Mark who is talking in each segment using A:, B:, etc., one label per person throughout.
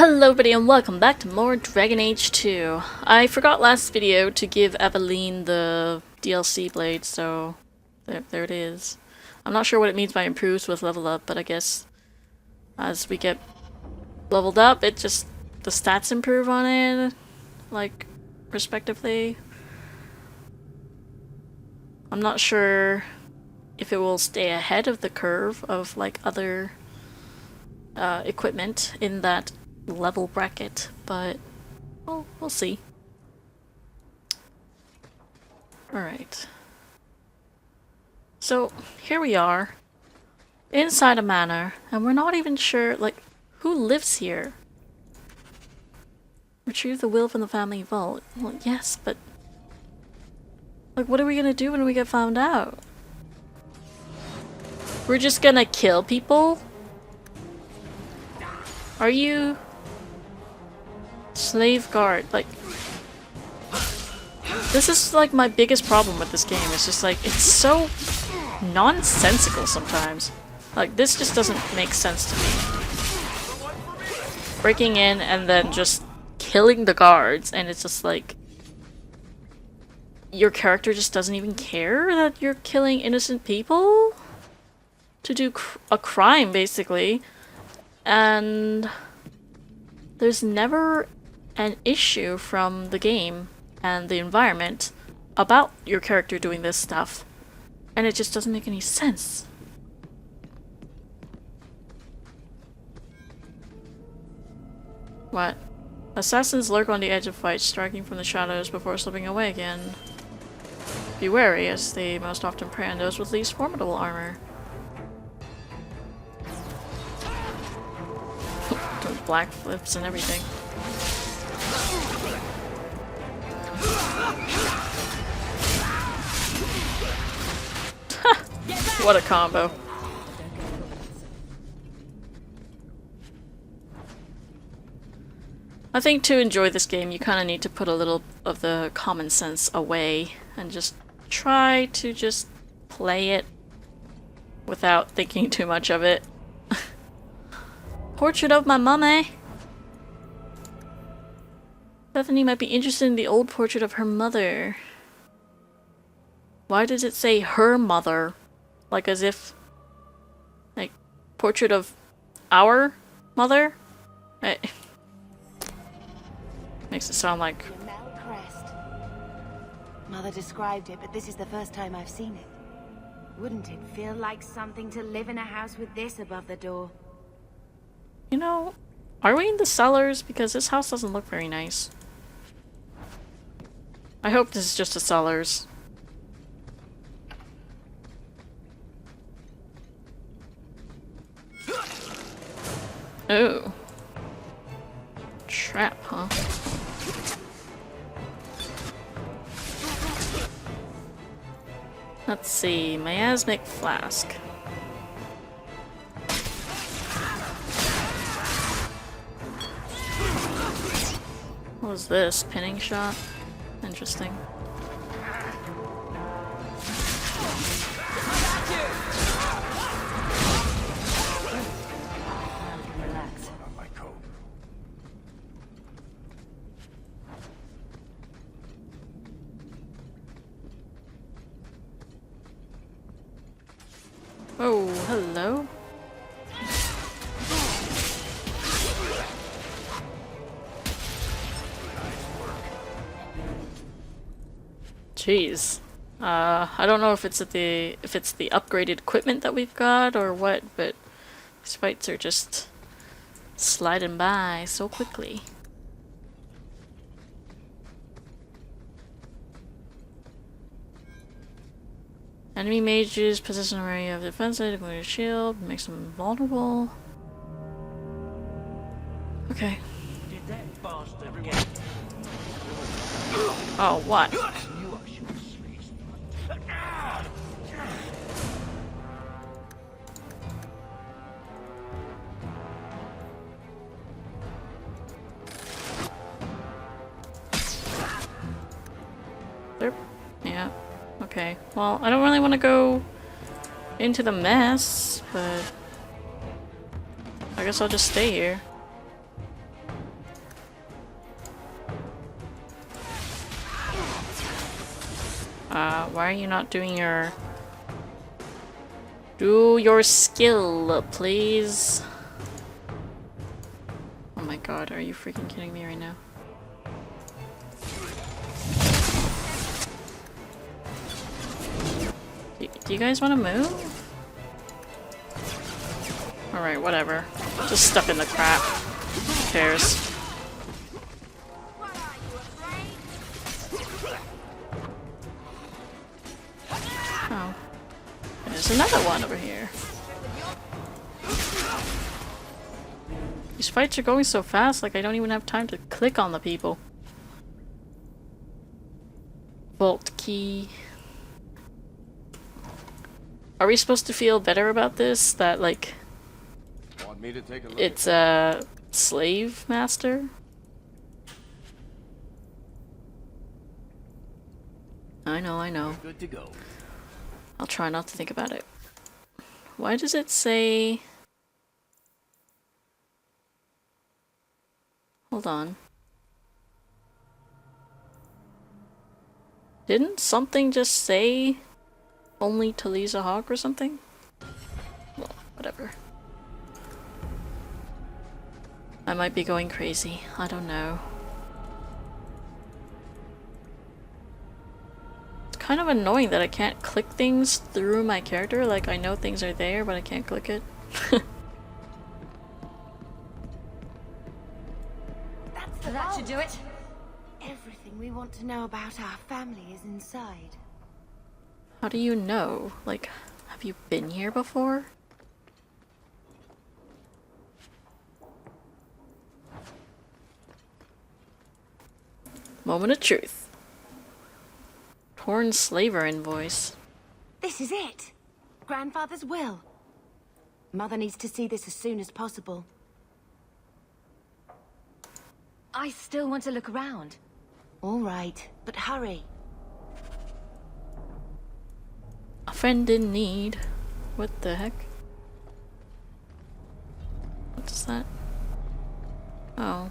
A: Hello everybody and welcome back to more Dragon Age 2. I forgot last video to give Aveline the DLC blade, so there it is. I'm not sure what it means by improves with level up, but I guess as we get leveled up, it just, the stats improve on it, like, respectively. I'm not sure if it will stay ahead of the curve of, like, other equipment in that level bracket, but we'll see. Alright. So, here we are, inside a manor, and we're not even sure, like, who lives here? Retrieve the will from the family vault. Well, yes, but like, what are we gonna do when we get found out? We're just gonna kill people? Are you... Slave guard, like... This is like my biggest problem with this game. It's just like, it's so nonsensical sometimes. Like, this just doesn't make sense to me. Breaking in and then just killing the guards, and it's just like... Your character just doesn't even care that you're killing innocent people? To do a crime, basically. And... There's never an issue from the game and the environment about your character doing this stuff. And it just doesn't make any sense. What? Assassins lurk on the edge of fights, striking from the shadows before slipping away again. Be wary, as they most often prey on those with least formidable armor. Doing black flips and everything. What a combo. I think to enjoy this game you kind of need to put a little of the common sense away and just try to just play it without thinking too much of it. Portrait of my mummy. Bethany might be interested in the old portrait of her mother. Why does it say her mother? Like as if... Like, portrait of our mother? Makes it sound like...
B: Amell crest. Mother described it, but this is the first time I've seen it. Wouldn't it feel like something to live in a house with this above the door?
A: You know, are we in the cellars? Because this house doesn't look very nice. I hope this is just the cellars. Oh. Trap, huh? Let's see, miasmic flask. What was this? Pinning shot? Interesting. Oh, hello. Jeez. I don't know if it's the upgraded equipment that we've got or what, but these fights are just sliding by so quickly. Enemy mages possess an array of defenses, including a shield, makes them vulnerable. Okay. Oh, what? There? Yeah. Okay. Well, I don't really want to go into the mess, but I guess I'll just stay here. Why are you not doing your... Do your skill, please. Oh my god, are you freaking kidding me right now? Do you guys want to move? Alright, whatever. Just stuck in the crap. Who cares? Oh. There's another one over here. These fights are going so fast, like I don't even have time to click on the people. Vault key. Are we supposed to feel better about this? That, like,
C: Want me to take a look
A: it's a slave master? I know.
C: Good to go.
A: I'll try not to think about it. Why does it say... Hold on. Didn't something just say only Talisa Hawke or something? Well, whatever. I might be going crazy. I don't know. It's kind of annoying that I can't click things through my character. Like, I know things are there, but I can't click it.
B: That should do it. Everything we want to know about our family is inside.
A: How do you know? Like, have you been here before? Moment of truth. Torn slaver invoice.
B: This is it. Grandfather's will. Mother needs to see this as soon as possible.
D: I still want to look around.
B: All right, but hurry.
A: A friend in need. What the heck? What's that? Oh.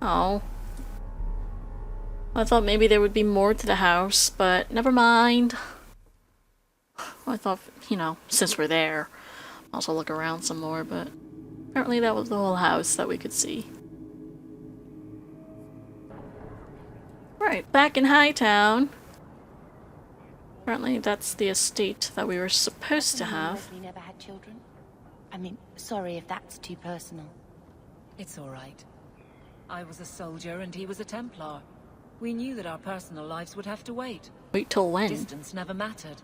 A: Oh. I thought maybe there would be more to the house, but never mind. I thought, you know, since we're there, I'll also look around some more, but apparently that was the whole house that we could see. Right, back in Hightown. Apparently that's the estate that we were supposed to have.
B: We never had children. I mean, sorry if that's too personal.
D: It's all right. I was a soldier and he was a Templar. We knew that our personal lives would have to wait.
A: Wait till when?
D: Distance never mattered.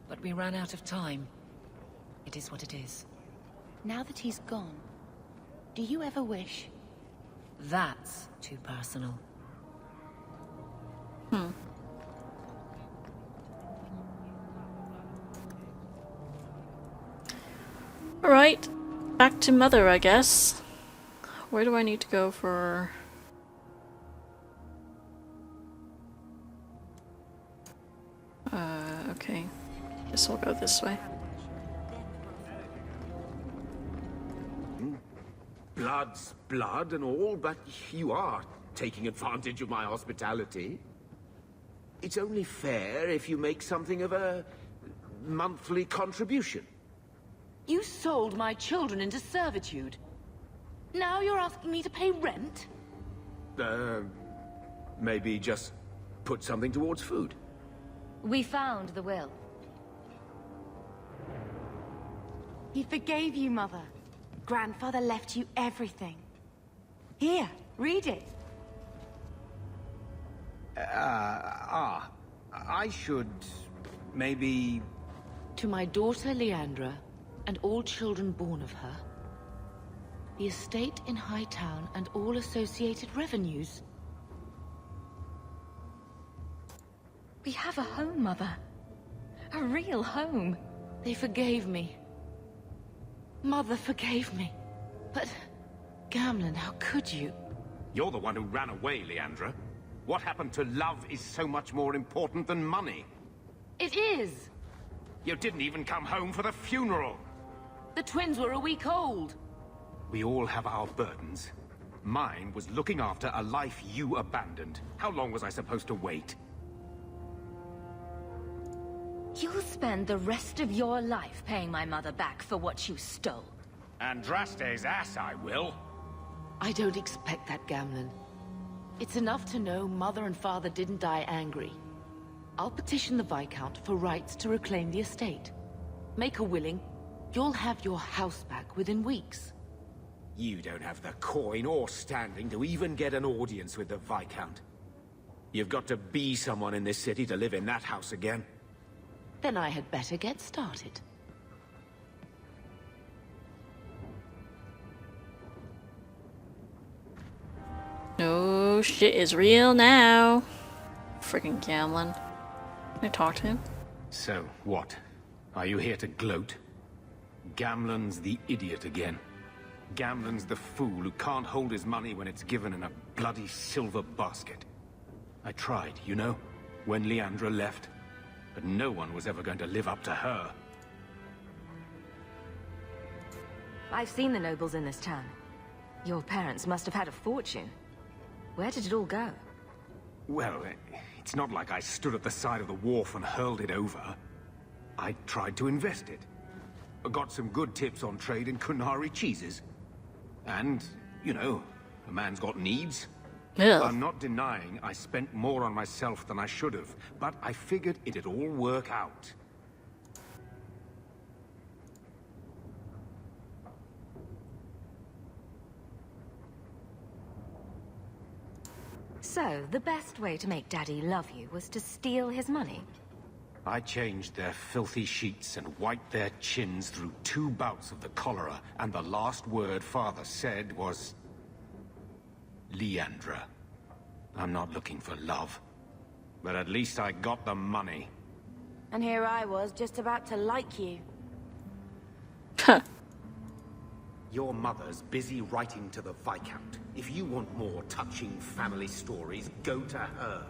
D: But we ran out of time. It is what it is.
B: Now that he's gone, do you ever wish?
D: That's too personal.
A: Alright, back to Mother, I guess. Where do I need to go for... okay. Guess we'll go this way.
C: Blood's blood and all, but you are taking advantage of my hospitality. It's only fair if you make something of a monthly contribution.
E: You sold my children into servitude. Now you're asking me to pay rent?
C: Maybe just put something towards food.
D: We found the will.
B: He forgave you, Mother. Grandfather left you everything. Here, read it.
F: I should... maybe...
E: To my daughter Leandra, and all children born of her, the estate in Hightown and all associated revenues.
D: We have a home, Mother. A real home.
E: They forgave me. Mother forgave me. But, Gamlen, how could you?
C: You're the one who ran away, Leandra. What happened to love is so much more important than money.
E: It is!
C: You didn't even come home for the funeral.
E: The twins were a week old.
C: We all have our burdens. Mine was looking after a life you abandoned. How long was I supposed to wait?
B: You'll spend the rest of your life paying my mother back for what you stole.
C: Andraste's ass, I will.
E: I don't expect that, Gamlen. It's enough to know Mother and Father didn't die angry. I'll petition the Viscount for rights to reclaim the estate. Make her willing, you'll have your house back within weeks.
C: You don't have the coin or standing to even get an audience with the Viscount. You've got to be someone in this city to live in that house again.
E: Then I had better get started.
A: No shit is real now. Freaking Gamlen. Can I talk to him?
C: So, what? Are you here to gloat? Gamlen's the idiot again. Gamlen's the fool who can't hold his money when it's given in a bloody silver basket. I tried, you know, when Leandra left. But no one was ever going to live up to her.
B: I've seen the nobles in this town. Your parents must have had a fortune. Where did it all go?
C: Well, it's not like I stood at the side of the wharf and hurled it over. I tried to invest it. I got some good tips on trade in Kunari cheeses. And, you know, a man's got needs.
A: Ugh.
C: I'm not denying I spent more on myself than I should have, but I figured it'd all work out.
B: So, the best way to make Daddy love you was to steal his money?
C: I changed their filthy sheets and wiped their chins through 2 bouts of the cholera, and the last word Father said was... Leandra. I'm not looking for love, but at least I got the money.
B: And here I was, just about to like you.
C: Your mother's busy writing to the Viscount. If you want more touching family stories, go to her.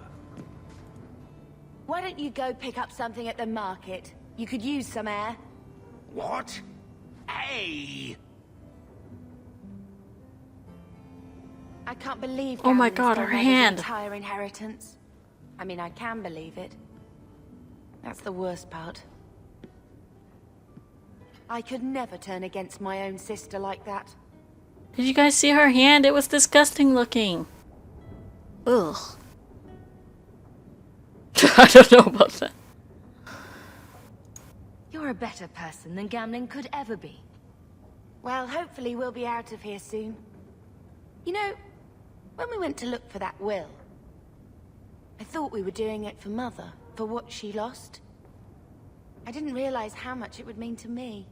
B: Why don't you go pick up something at the market? You could use some air.
C: What? Hey!
B: I can't believe
A: Oh my
B: Gamlen
A: God,
B: stole
A: her
B: Mother's
A: hand.
B: entire inheritance. I mean, I can believe it. That's the worst part. I could never turn against my own sister like that.
A: Did you guys see her hand? It was disgusting looking. Ugh. I don't know about that.
B: You're a better person than Gamlen could ever be. Well, hopefully we'll be out of here soon. You know, when we went to look for that will, I thought we were doing it for Mother, for what she lost. I didn't realize how much it would mean to me.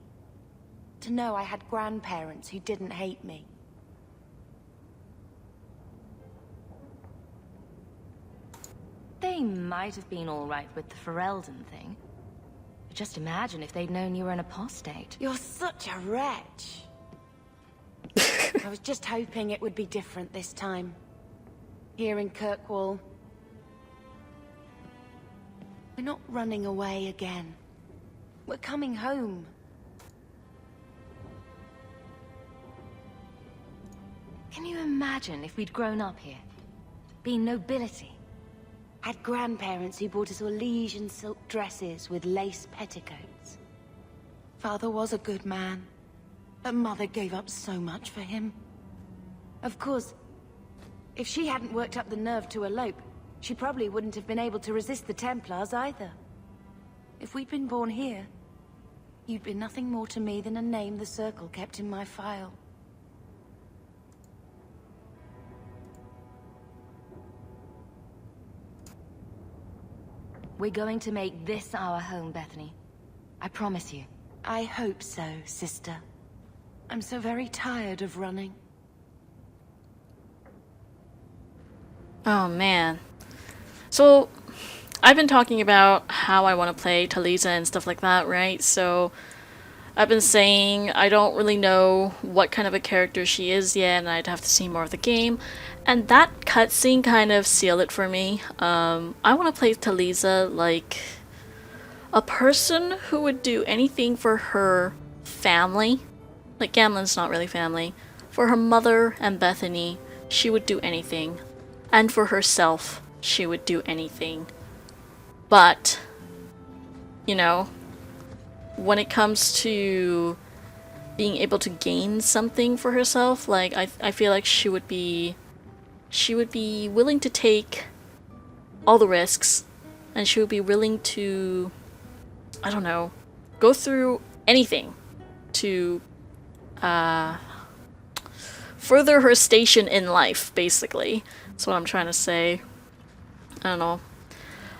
B: To know I had grandparents who didn't hate me. They might have been all right with the Ferelden thing. But just imagine if they'd known you were an apostate. You're such a wretch. I was just hoping it would be different this time. Here in Kirkwall. We're not running away again. We're coming home. Can you imagine if we'd grown up here? Been nobility? Had grandparents who bought us Orlesian silk dresses with lace petticoats? Father was a good man, but Mother gave up so much for him. Of course, if she hadn't worked up the nerve to elope, she probably wouldn't have been able to resist the Templars either. If we'd been born here, you'd be nothing more to me than a name the Circle kept in my file. We're going to make this our home, Bethany. I promise you. I hope so, sister. I'm so very tired of running.
A: Oh man. So, I've been talking about how I want to play Talisa and stuff like that, right? So, I've been saying I don't really know what kind of a character she is yet, and I'd have to see more of the game. And that cutscene kind of sealed it for me. I want to play Talisa like a person who would do anything for her family. Like, Gamlen's not really family. For her mother and Bethany, she would do anything. And for herself, she would do anything. But you know, when it comes to being able to gain something for herself, like I feel like she would be willing to take all the risks, and she would be willing to, I don't know, go through anything to further her station in life, basically. That's what I'm trying to say. I don't know.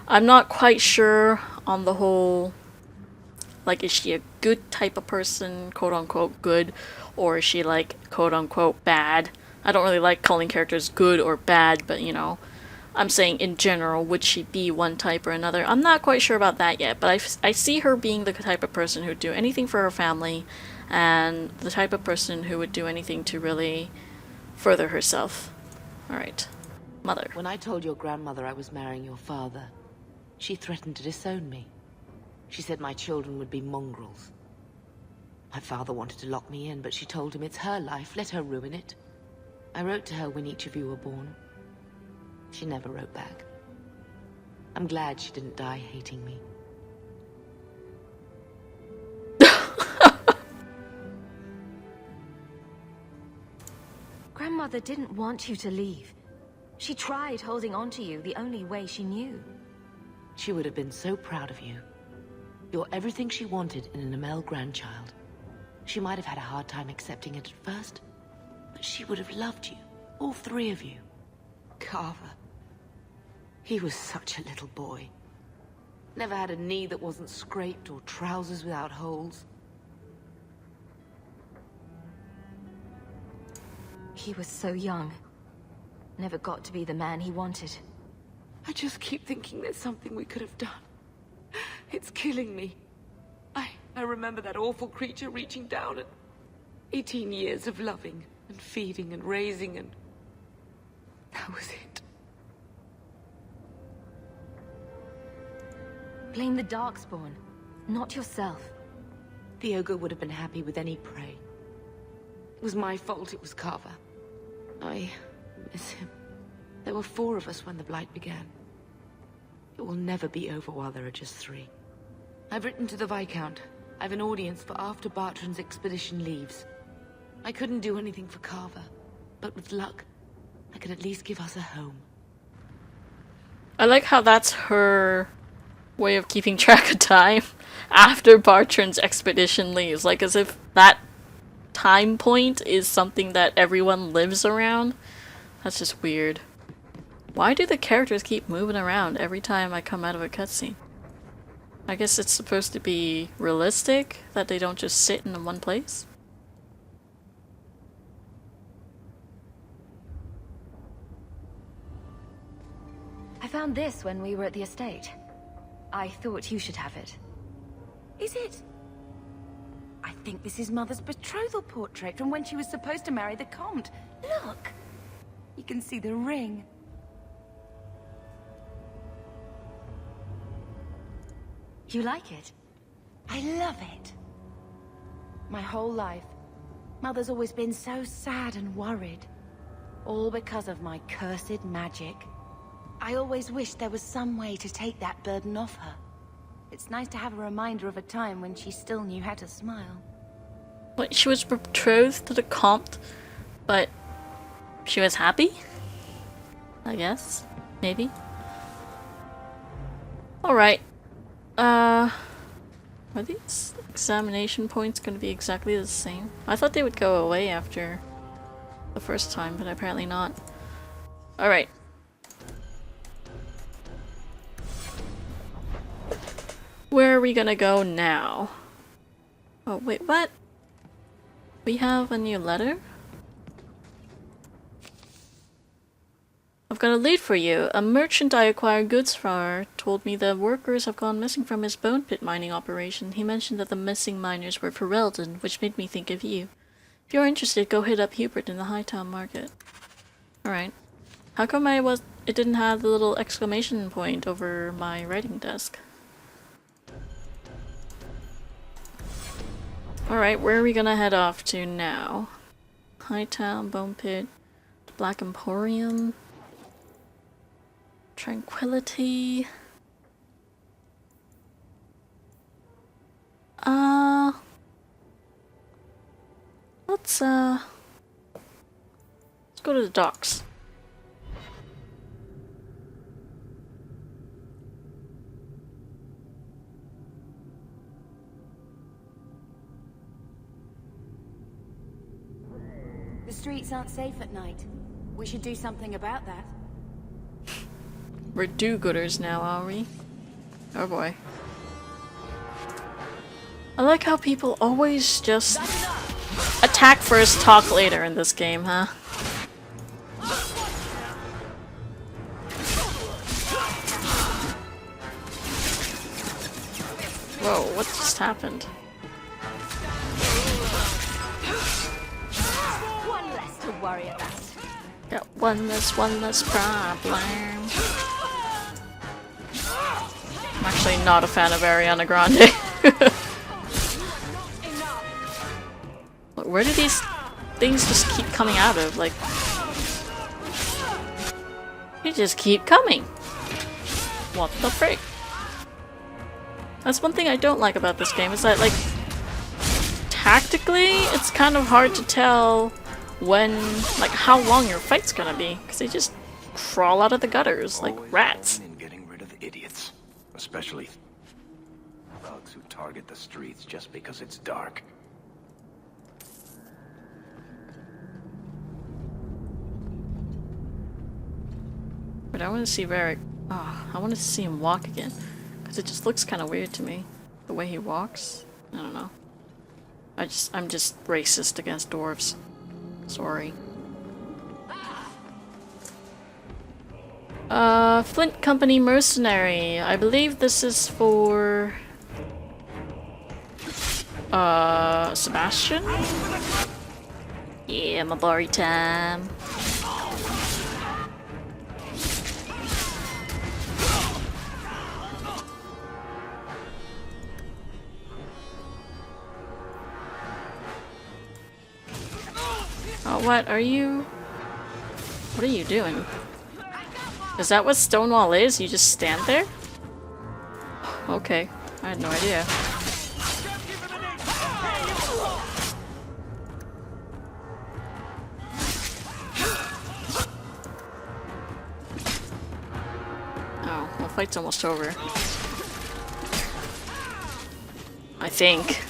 A: I'm not quite sure on the whole, like, is she a good type of person, quote unquote good, or is she like quote unquote bad? I don't really like calling characters good or bad, but you know, I'm saying in general, would she be one type or another? I'm not quite sure about that yet, but I see her being the type of person who would do anything for her family, and the type of person who would do anything to really further herself. Alright. Mother.
E: When I told your grandmother I was marrying your father, she threatened to disown me. She said my children would be mongrels. My father wanted to lock me in, but she told him it's her life, let her ruin it. I wrote to her when each of you were born. She never wrote back. I'm glad she didn't die hating me.
B: Grandmother didn't want you to leave. She tried holding on to you the only way she knew.
E: She would have been so proud of you. You're everything she wanted in an Amell grandchild. She might have had a hard time accepting it at first, but she would have loved you, all three of you. Carver. He was such a little boy. Never had a knee that wasn't scraped or trousers without holes.
B: He was so young. Never got to be the man he wanted.
E: I just keep thinking there's something we could have done. It's killing me. I remember that awful creature reaching down at 18 years of loving and feeding and raising, and that was it.
B: Blame the Darkspawn, not yourself.
E: The ogre would have been happy with any prey. It was my fault it was Carver. I miss him. There were 4 of us when the Blight began. It will never be over while there are just 3. I've written to the Viscount. I've an audience for after Bartrand's expedition leaves. I couldn't do anything for Carver, but with luck, I could at least give us a home.
A: I like how that's her way of keeping track of time after Bartrand's expedition leaves, like as if that time point is something that everyone lives around. That's just weird. Why do the characters keep moving around every time I come out of a cutscene? I guess it's supposed to be realistic, that they don't just sit in one place?
B: I found this when we were at the estate. I thought you should have it. Is it? I think this is Mother's betrothal portrait from when she was supposed to marry the Comte. Look! You can see the ring. You like it? I love it. My whole life, Mother's always been so sad and worried. All because of my cursed magic. I always wished there was some way to take that burden off her. It's nice to have a reminder of a time when she still knew how to smile.
A: Wait, she was betrothed to the Comte, but she was happy? I guess? Maybe? Alright. Are these examination points going to be exactly the same? I thought they would go away after the first time, but apparently not. Alright. Where are we gonna go now? Oh, wait, what? We have a new letter? I've got a lead for you. A merchant I acquired goods from told me the workers have gone missing from his bone pit mining operation. He mentioned that the missing miners were Ferelden, which made me think of you. If you're interested, go hit up Hubert in the Hightown Market. Alright. How come it didn't have the little exclamation point over my writing desk? Alright, where are we gonna head off to now? Hightown, Bone Pit, Black Emporium, Tranquility. Let's go to the docks.
B: The streets aren't safe at night. We should do something about that.
A: We're do-gooders now, are we? Oh boy. I like how people always just attack first, talk later in this game, huh? Whoa, what just happened?
B: One less to worry about.
A: Got one less problem. I'm actually not a fan of Ariana Grande. Where do these things just keep coming out of? Like, they just keep coming. What the frick? That's one thing I don't like about this game, is that, like, tactically, it's kind of hard to tell when, like, how long your fight's gonna be, because they just crawl out of the gutters like rats.
G: And getting rid of idiots, especially thugs who target the streets just because it's dark.
A: But I want to see Varric. Oh, I wanted to see him walk again, because it just looks kind of weird to me, the way he walks. I don't know. I'm just racist against dwarves. Sorry. Flint Company Mercenary. I believe this is for Sebastian? Yeah, Mabari time. Oh, what are you? What are you doing? Is that what Stonewall is? You just stand there? Okay, I had no idea. Oh, well, fight's almost over. I think.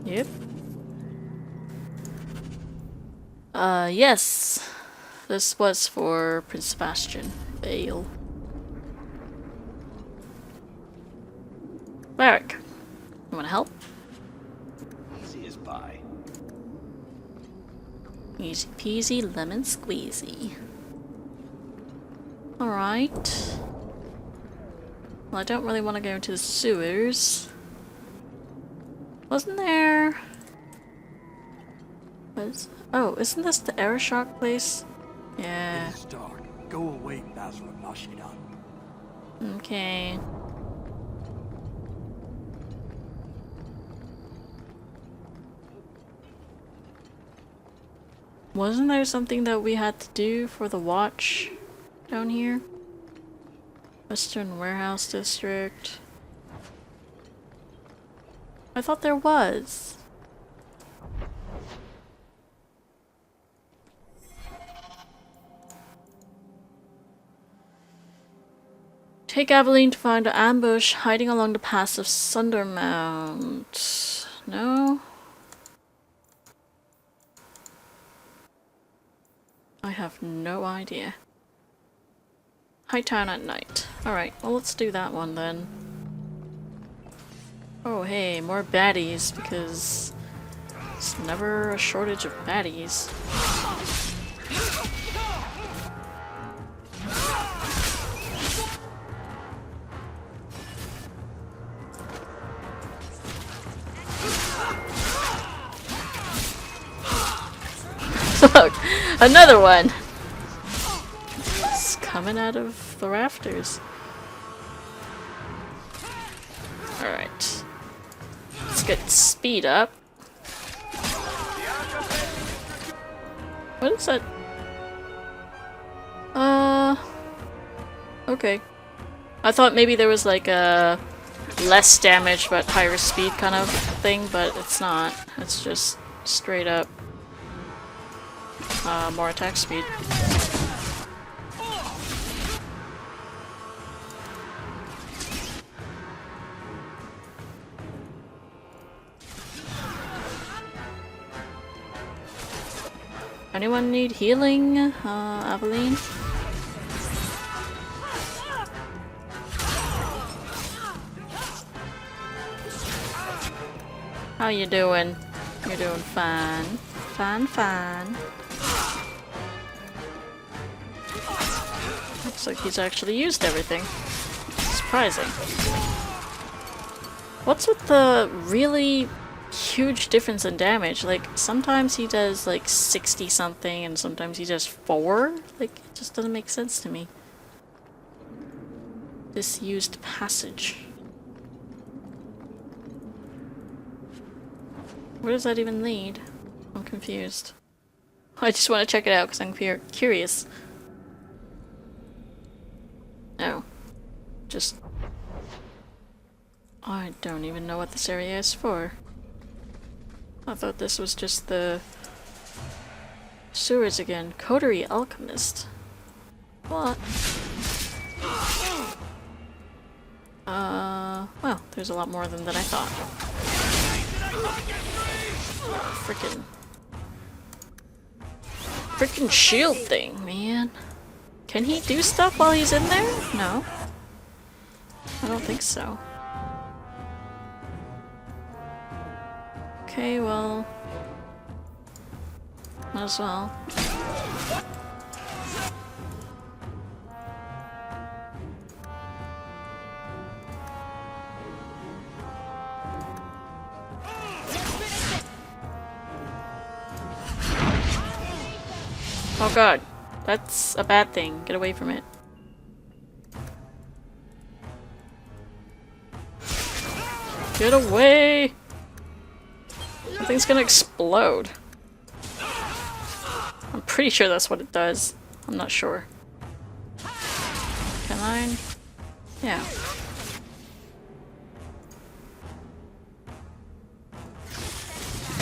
A: Yep. Yes. This was for Prince Sebastian. Bale. Varric, you wanna help?
G: Easy as pie.
A: Easy peasy lemon squeezy. Alright. Well, I don't really want to go into the sewers. Wasn't there... Oh, isn't this the Aeroshock place? Yeah.
H: It's dark. Go away, Basil Mashidan.
A: Okay. Wasn't there something that we had to do for the watch down here? Western Warehouse District. I thought there was. Take Aveline to find an ambush hiding along the pass of Sundermount. No? I have no idea. Hightown at night. Alright, well let's do that one then. Oh hey, more baddies, because there's never a shortage of baddies. Look, another one! It's coming out of the rafters. Alright. Let's get speed up. What is that? Okay. I thought maybe there was like a less damage but higher speed kind of thing, but it's not. It's just straight up more attack speed. Anyone need healing? Aveline? How you doing? You're doing fine. Fine. Looks like he's actually used everything. Surprising. What's with the really huge difference in damage? Like, sometimes he does like 60 something and sometimes he does 4? Like, it just doesn't make sense to me. Disused passage. Where does that even lead? I'm confused. I just want to check it out because I'm curious. Oh. Just... I don't even know what this area is for. I thought this was just the sewers again. Coterie Alchemist. What? Well, there's a lot more of them than I thought. Frickin' shield thing, man. Can he do stuff while he's in there? No. I don't think so. Okay, well... might as well. Oh god, that's a bad thing. Get away from it. Get away! I think it's gonna explode. I'm pretty sure that's what it does. I'm not sure. Can I? Yeah.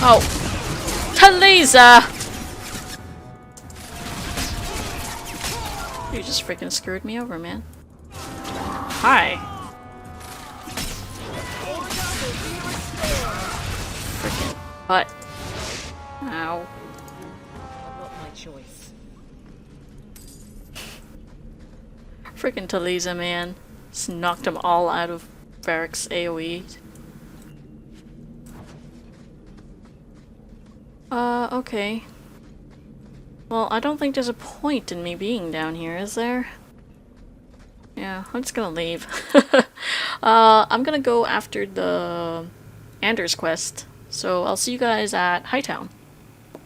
A: Oh! Talisa! You just freaking screwed me over, man. Hi. Freaking butt. Ow.
D: Not my choice.
A: Freaking Talisa, man. Just knocked them all out of Varric's AoE. Okay. Well, I don't think there's a point in me being down here, is there? Yeah, I'm just gonna leave. I'm gonna go after the Anders quest, so I'll see you guys at Hightown.